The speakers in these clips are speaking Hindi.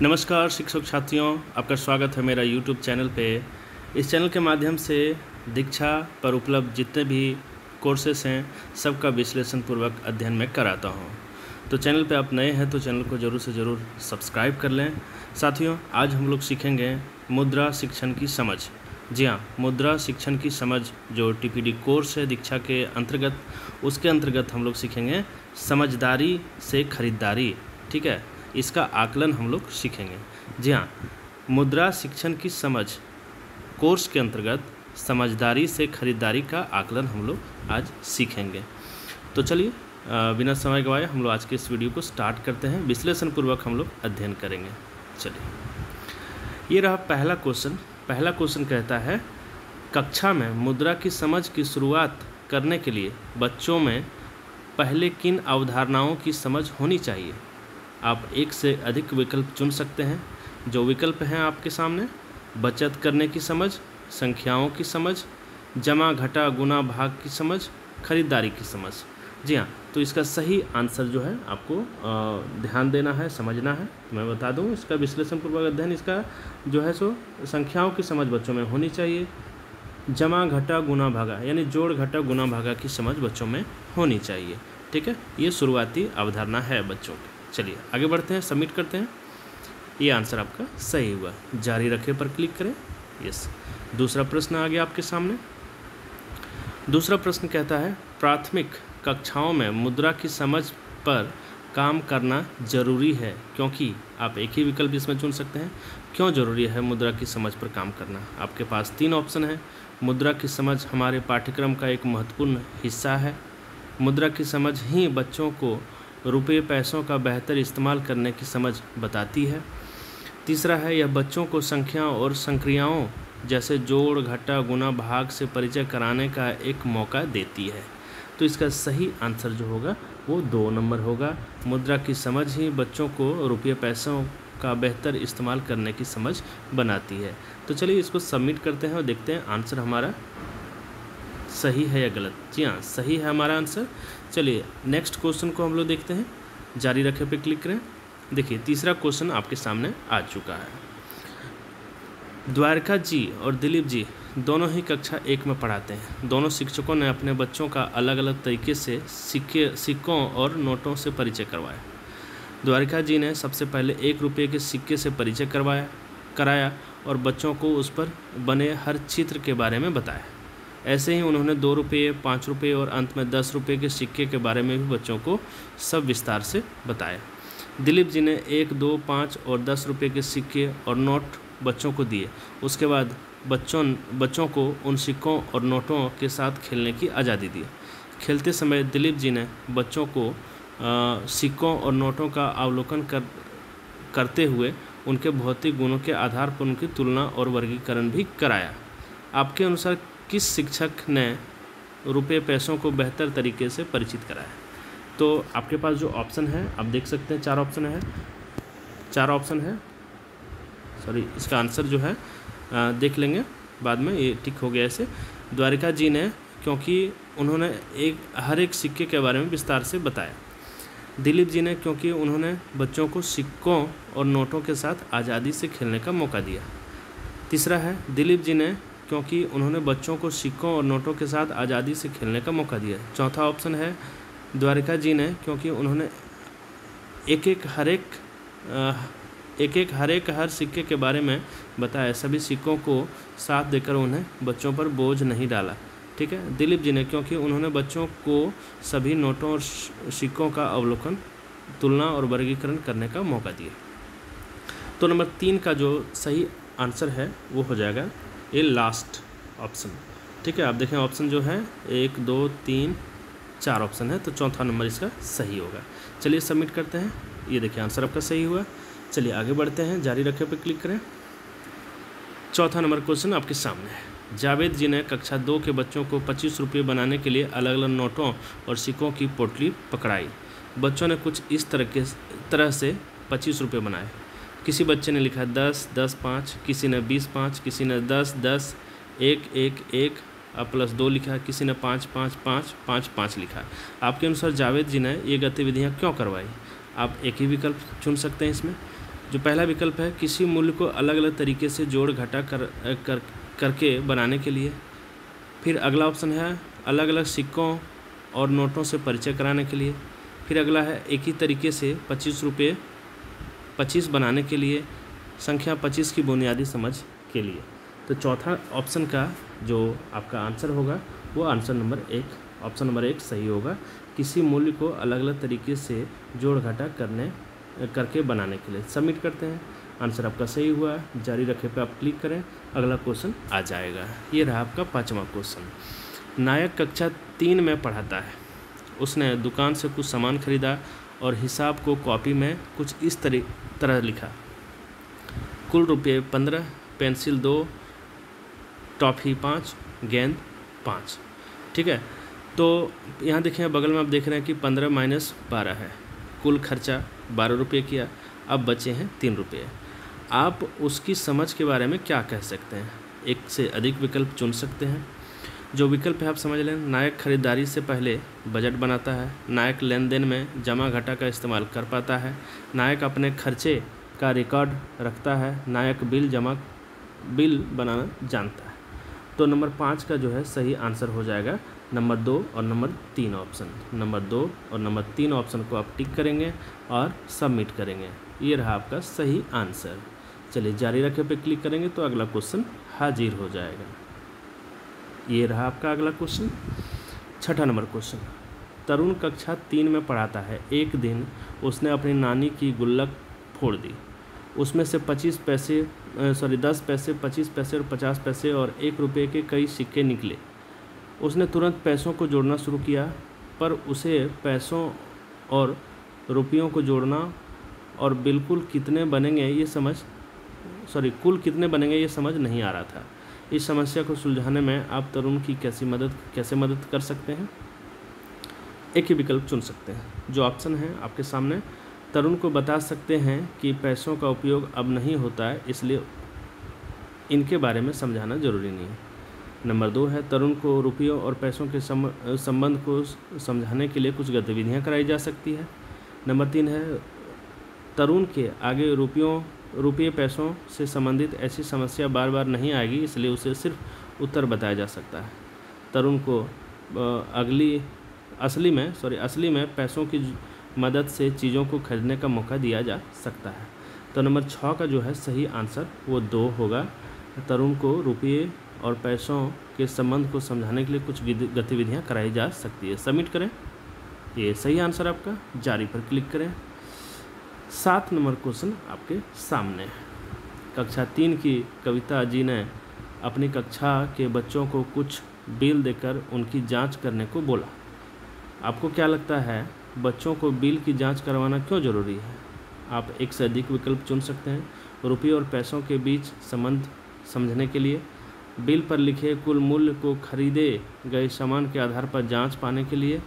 नमस्कार शिक्षक छात्रियों, आपका स्वागत है मेरा YouTube चैनल पे। इस चैनल के माध्यम से दीक्षा पर उपलब्ध जितने भी कोर्सेस हैं सबका विश्लेषण पूर्वक अध्ययन मैं कराता हूं। तो चैनल पे आप नए हैं तो चैनल को ज़रूर से ज़रूर सब्सक्राइब कर लें। साथियों, आज हम लोग सीखेंगे मुद्रा शिक्षण की समझ। जी हाँ, मुद्रा शिक्षण की समझ जो TPD कोर्स है दीक्षा के अंतर्गत, उसके अंतर्गत हम लोग सीखेंगे समझदारी से खरीदारी। ठीक है, इसका आकलन हम लोग सीखेंगे। जी हाँ, मुद्रा शिक्षण की समझ कोर्स के अंतर्गत समझदारी से खरीदारी का आकलन हम लोग आज सीखेंगे। तो चलिए बिना समय गवाए हम लोग आज के इस वीडियो को स्टार्ट करते हैं। विश्लेषण पूर्वक हम लोग अध्ययन करेंगे। चलिए, ये रहा पहला क्वेश्चन। पहला क्वेश्चन कहता है, कक्षा में मुद्रा की समझ की शुरुआत करने के लिए बच्चों में पहले किन अवधारणाओं की समझ होनी चाहिए? आप एक से अधिक विकल्प चुन सकते हैं। जो विकल्प हैं आपके सामने: बचत करने की समझ, संख्याओं की समझ, जमा घटा गुना भाग की समझ, खरीदारी की समझ। जी हाँ, तो इसका सही आंसर जो है आपको ध्यान देना है, समझना है। मैं बता दूं, इसका विश्लेषण पूर्वक अध्ययन इसका जो है सो संख्याओं की समझ बच्चों में होनी चाहिए। जमा घटा गुना भागा यानी जोड़ घटा गुना भागा की समझ बच्चों में होनी चाहिए। ठीक है, ये शुरुआती अवधारणा है बच्चों की। चलिए आगे बढ़ते हैं, सबमिट करते हैं। ये आंसर आपका सही हुआ। जारी रखे पर क्लिक करें। यस, दूसरा प्रश्न आ गया आपके सामने। दूसरा प्रश्न कहता है, प्राथमिक कक्षाओं में मुद्रा की समझ पर काम करना जरूरी है क्योंकि। आप एक ही विकल्प इसमें चुन सकते हैं। क्यों जरूरी है मुद्रा की समझ पर काम करना? आपके पास 3 ऑप्शन है। मुद्रा की समझ हमारे पाठ्यक्रम का एक महत्वपूर्ण हिस्सा है। मुद्रा की समझ ही बच्चों को रुपये पैसों का बेहतर इस्तेमाल करने की समझ बताती है। तीसरा है, यह बच्चों को संख्याओं और संक्रियाओं जैसे जोड़ घटा गुना भाग से परिचय कराने का एक मौका देती है। तो इसका सही आंसर जो होगा वो 2 नंबर होगा। मुद्रा की समझ ही बच्चों को रुपये पैसों का बेहतर इस्तेमाल करने की समझ बनाती है। तो चलिए इसको सबमिट करते हैं और देखते हैं आंसर हमारा सही है या गलत। जी हाँ, सही है हमारा आंसर। चलिए नेक्स्ट क्वेश्चन को हम लोग देखते हैं। जारी रखे पे क्लिक करें। देखिए तीसरा क्वेश्चन आपके सामने आ चुका है। द्वारका जी और दिलीप जी दोनों ही कक्षा 1 में पढ़ाते हैं। दोनों शिक्षकों ने अपने बच्चों का अलग अलग तरीके से सिक्कों और नोटों से परिचय करवाया। द्वारका जी ने सबसे पहले 1 रुपये के सिक्के से परिचय कराया और बच्चों को उस पर बने हर चित्र के बारे में बताया। ऐसे ही उन्होंने 2 रुपये, 5 रुपये और अंत में 10 रुपये के सिक्के के बारे में भी बच्चों को सब विस्तार से बताया। दिलीप जी ने 1, 2, 5 और 10 रुपये के सिक्के और नोट बच्चों को दिए। उसके बाद बच्चों को उन सिक्कों और नोटों के साथ खेलने की आज़ादी दी। खेलते समय दिलीप जी ने बच्चों को सिक्कों और नोटों का अवलोकन करते हुए उनके भौतिक गुणों के आधार पर उनकी तुलना और वर्गीकरण भी कराया। आपके अनुसार किस शिक्षक ने रुपये पैसों को बेहतर तरीके से परिचित कराया? तो आपके पास जो ऑप्शन है आप देख सकते हैं, 4 ऑप्शन है। सॉरी, इसका आंसर जो है देख लेंगे बाद में, ये टिक हो गया ऐसे। द्वारिका जी ने, क्योंकि उन्होंने हर एक सिक्के के बारे में विस्तार से बताया। दिलीप जी ने, क्योंकि उन्होंने बच्चों को सिक्कों और नोटों के साथ आज़ादी से खेलने का मौका दिया। तीसरा है, दिलीप जी ने, क्योंकि उन्होंने बच्चों को सिक्कों और नोटों के साथ आज़ादी से खेलने का मौका दिया। चौथा ऑप्शन है, द्वारिका जी ने, क्योंकि उन्होंने हर सिक्के के बारे में बताया। सभी सिक्कों को साथ देकर उन्हें बच्चों पर बोझ नहीं डाला। ठीक है। दिलीप जी ने, क्योंकि उन्होंने बच्चों को सभी नोटों और सिक्कों का अवलोकन, तुलना और वर्गीकरण करने का मौका दिया। तो नंबर 3 का जो सही आंसर है वो हो जाएगा ये लास्ट ऑप्शन। ठीक है, आप देखें ऑप्शन जो है 1, 2, 3, 4 ऑप्शन है, तो चौथा नंबर इसका सही होगा। चलिए सबमिट करते हैं। ये देखिए आंसर आपका सही हुआ। चलिए आगे बढ़ते हैं, जारी रखे पे क्लिक करें। चौथा नंबर क्वेश्चन आपके सामने है। जावेद जी ने कक्षा 2 के बच्चों को 25 रुपये बनाने के लिए अलग अलग नोटों और सिक्कों की पोटली पकड़ाई। बच्चों ने कुछ इस तरह से 25 रुपये बनाए। किसी बच्चे ने लिखा 10, 10, 5, किसी ने 20, 5, किसी ने 10, 10, 1, 1, 1 +2 लिखा, किसी ने 5, 5, 5, 5, 5 लिखा। आपके अनुसार जावेद जी ने ये गतिविधियाँ क्यों करवाई? आप एक ही विकल्प चुन सकते हैं इसमें। जो पहला विकल्प है किसी मूल्य को अलग अलग तरीके से जोड़ घटा करके बनाने के लिए। फिर अगला ऑप्शन है अलग अलग सिक्कों और नोटों से परिचय कराने के लिए। फिर अगला है एक ही तरीके से 25 रुपये 25 बनाने के लिए। संख्या 25 की बुनियादी समझ के लिए। तो चौथा ऑप्शन का जो आपका आंसर होगा वो ऑप्शन नंबर 1 सही होगा। किसी मूल्य को अलग अलग तरीके से जोड़ घटा करके बनाने के लिए। सबमिट करते हैं। आंसर आपका सही हुआ। जारी रखे पे आप क्लिक करें, अगला क्वेश्चन आ जाएगा। ये रहा आपका 5वां क्वेश्चन। नायक कक्षा 3 में पढ़ाता है। उसने दुकान से कुछ सामान खरीदा और हिसाब को कॉपी में कुछ इस तरह लिखा। कुल रुपये 15, पेंसिल 2, टॉफ़ी 5, गेंद 5। ठीक है, तो यहाँ देखें बगल में आप देख रहे हैं कि 15 माइनस 12 है। कुल खर्चा 12 रुपये किया, अब बचे हैं 3 रुपये। आप उसकी समझ के बारे में क्या कह सकते हैं? एक से अधिक विकल्प चुन सकते हैं। जो विकल्प है आप समझ लें। नायक खरीदारी से पहले बजट बनाता है। नायक लेन देन में जमा घटा का इस्तेमाल कर पाता है। नायक अपने खर्चे का रिकॉर्ड रखता है। नायक बिल बनाना जानता है। तो नंबर 5 का जो है सही आंसर हो जाएगा नंबर 2 और नंबर 3 ऑप्शन। नंबर 2 और नंबर 3 ऑप्शन को आप टिक करेंगे और सबमिट करेंगे। ये रहा आपका सही आंसर। चलिए जारी रखे पे क्लिक करेंगे तो अगला क्वेश्चन हाजिर हो जाएगा। ये रहा आपका अगला क्वेश्चन। 6ठा नंबर क्वेश्चन। तरुण कक्षा 3 में पढ़ाता है। एक दिन उसने अपनी नानी की गुल्लक फोड़ दी। उसमें से 10 पैसे, 25 पैसे और 50 पैसे और 1 रुपये के कई सिक्के निकले। उसने तुरंत पैसों को जोड़ना शुरू किया, पर उसे पैसों और रुपयों को जोड़ना और कुल कितने बनेंगे ये समझ नहीं आ रहा था। इस समस्या को सुलझाने में आप तरुण की कैसे मदद कर सकते हैं? एक ही विकल्प चुन सकते हैं। जो ऑप्शन है आपके सामने। तरुण को बता सकते हैं कि पैसों का उपयोग अब नहीं होता है, इसलिए इनके बारे में समझाना जरूरी नहीं है। नंबर 2 है तरुण को रुपयों और पैसों के संबंध को समझाने के लिए कुछ गतिविधियां कराई जा सकती है। नंबर 3 है तरुण के आगे रुपये पैसों से संबंधित ऐसी समस्या बार बार नहीं आएगी, इसलिए उसे सिर्फ उत्तर बताया जा सकता है। तरुण को असली में पैसों की मदद से चीज़ों को खरीदने का मौका दिया जा सकता है। तो नंबर 6 का जो है सही आंसर वो 2 होगा। तरुण को रुपये और पैसों के संबंध को समझाने के लिए कुछ गतिविधियां कराई जा सकती है। सबमिट करें। ये सही आंसर आपका। जारी पर क्लिक करें। 7 नंबर क्वेश्चन आपके सामने। कक्षा 3 की कविता जी ने अपनी कक्षा के बच्चों को कुछ बिल देकर उनकी जांच करने को बोला। आपको क्या लगता है बच्चों को बिल की जांच करवाना क्यों ज़रूरी है? आप एक से अधिक विकल्प चुन सकते हैं। रुपये और पैसों के बीच संबंध समझने के लिए, बिल पर लिखे कुल मूल्य को खरीदे गए सामान के आधार पर जांच पाने के लिए,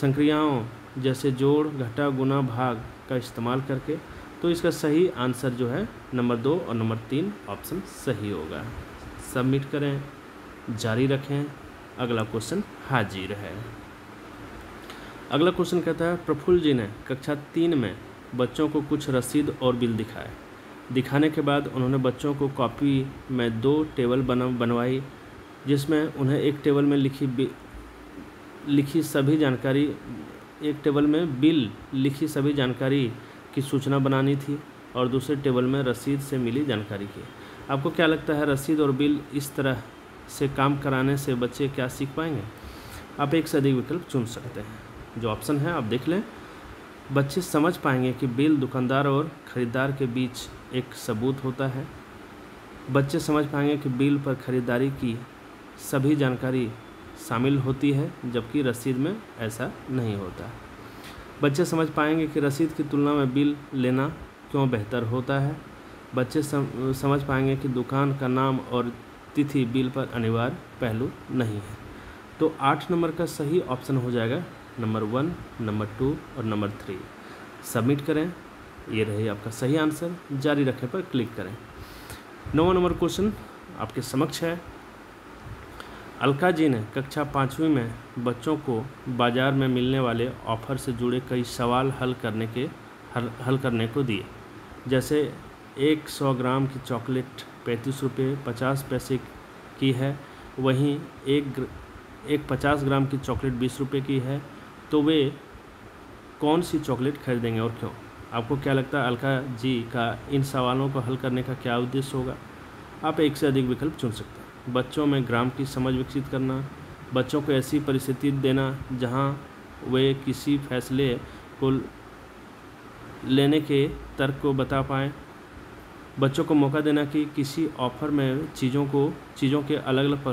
संक्रियाओं जैसे जोड़ घटा गुना भाग का इस्तेमाल करके। तो इसका सही आंसर जो है नंबर 2 और नंबर 3 ऑप्शन सही होगा। सबमिट करें, जारी रखें, अगला क्वेश्चन हाजिर है। अगला क्वेश्चन कहता है प्रफुल्ल जी ने कक्षा 3 में बच्चों को कुछ रसीद और बिल दिखाने के बाद उन्होंने बच्चों को कॉपी में 2 टेबल बनवाई, जिसमें उन्हें एक टेबल में लिखी सभी जानकारी की सूचना बनानी थी और दूसरे टेबल में रसीद से मिली जानकारी की। आपको क्या लगता है रसीद और बिल इस तरह से काम कराने से बच्चे क्या सीख पाएंगे? आप एक से अधिक विकल्प चुन सकते हैं। जो ऑप्शन है आप देख लें। बच्चे समझ पाएंगे कि बिल दुकानदार और ख़रीदार के बीच एक सबूत होता है। बच्चे समझ पाएंगे कि बिल पर ख़रीदारी की सभी जानकारी शामिल होती है, जबकि रसीद में ऐसा नहीं होता। बच्चे समझ पाएंगे कि रसीद की तुलना में बिल लेना क्यों बेहतर होता है। बच्चे समझ पाएंगे कि दुकान का नाम और तिथि बिल पर अनिवार्य पहलू नहीं है। तो 8 नंबर का सही ऑप्शन हो जाएगा नंबर 1, नंबर 2 और नंबर 3। सबमिट करें। ये रहे आपका सही आंसर। जारी रखें पर क्लिक करें। 9वां नंबर क्वेश्चन आपके समक्ष है। अलका जी ने कक्षा 5वीं में बच्चों को बाज़ार में मिलने वाले ऑफ़र से जुड़े कई सवाल हल करने को दिए। जैसे 100 ग्राम की चॉकलेट 35 रुपये 50 पैसे की है, वहीं एक 50 ग्राम की चॉकलेट 20 रुपये की है, तो वे कौन सी चॉकलेट खरीदेंगे और क्यों? आपको क्या लगता है अलका जी का इन सवालों को हल करने का क्या उद्देश्य होगा? आप एक से अधिक विकल्प चुन सकते हैं। बच्चों में ग्राम की समझ विकसित करना, बच्चों को ऐसी परिस्थिति देना जहां वे किसी फैसले को लेने के तर्क को बता पाएँ, बच्चों को मौका देना कि किसी ऑफर में चीज़ों के अलग अलग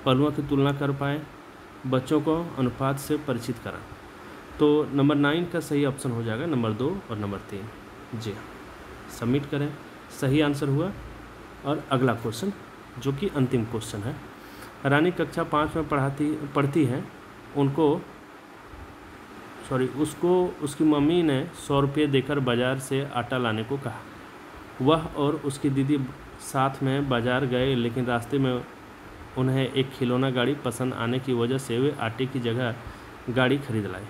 पहलुओं की तुलना कर पाएँ, बच्चों को अनुपात से परिचित करा। तो नंबर 9 का सही ऑप्शन हो जाएगा नंबर 2 और नंबर 3। जी हाँ, सबमिट करें, सही आंसर हुआ। और अगला क्वेश्चन जो कि अंतिम क्वेश्चन है, रानी कक्षा 5 में पढ़ती हैं, उसको उसकी मम्मी ने 100 रुपये देकर बाज़ार से आटा लाने को कहा। वह और उसकी दीदी साथ में बाज़ार गए, लेकिन रास्ते में उन्हें एक खिलौना गाड़ी पसंद आने की वजह से वे आटे की जगह गाड़ी खरीद लाए।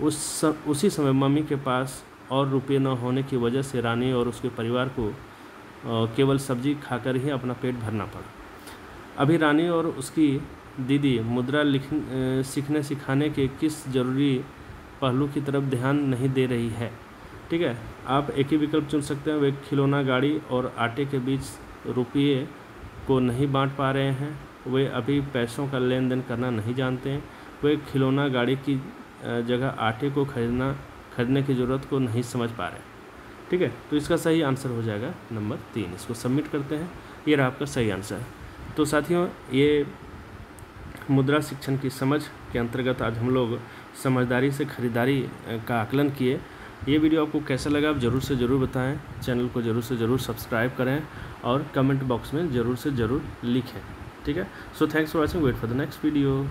उसी समय मम्मी के पास और रुपये न होने की वजह से रानी और उसके परिवार को केवल सब्जी खाकर ही अपना पेट भरना पड़ा। अभी रानी और उसकी दीदी मुद्रा सीखने सिखाने के किस जरूरी पहलू की तरफ ध्यान नहीं दे रही है? ठीक है, आप एक ही विकल्प चुन सकते हैं। वे खिलौना गाड़ी और आटे के बीच रुपये को नहीं बांट पा रहे हैं, वे अभी पैसों का लेन देन करना नहीं जानते हैं, वे खिलौना गाड़ी की जगह आटे को खरीदने की ज़रूरत को नहीं समझ पा रहे हैं। ठीक है, तो इसका सही आंसर हो जाएगा नंबर 3। इसको सबमिट करते हैं, ये रहा आपका सही आंसर। तो साथियों, ये मुद्रा शिक्षण की समझ के अंतर्गत आज हम लोग समझदारी से खरीदारी का आकलन किए। ये वीडियो आपको कैसा लगा आप ज़रूर से ज़रूर बताएं। चैनल को ज़रूर से ज़रूर सब्सक्राइब करें और कमेंट बॉक्स में ज़रूर से ज़रूर लिखें। ठीक है, so thanks for watching, wait for the next video.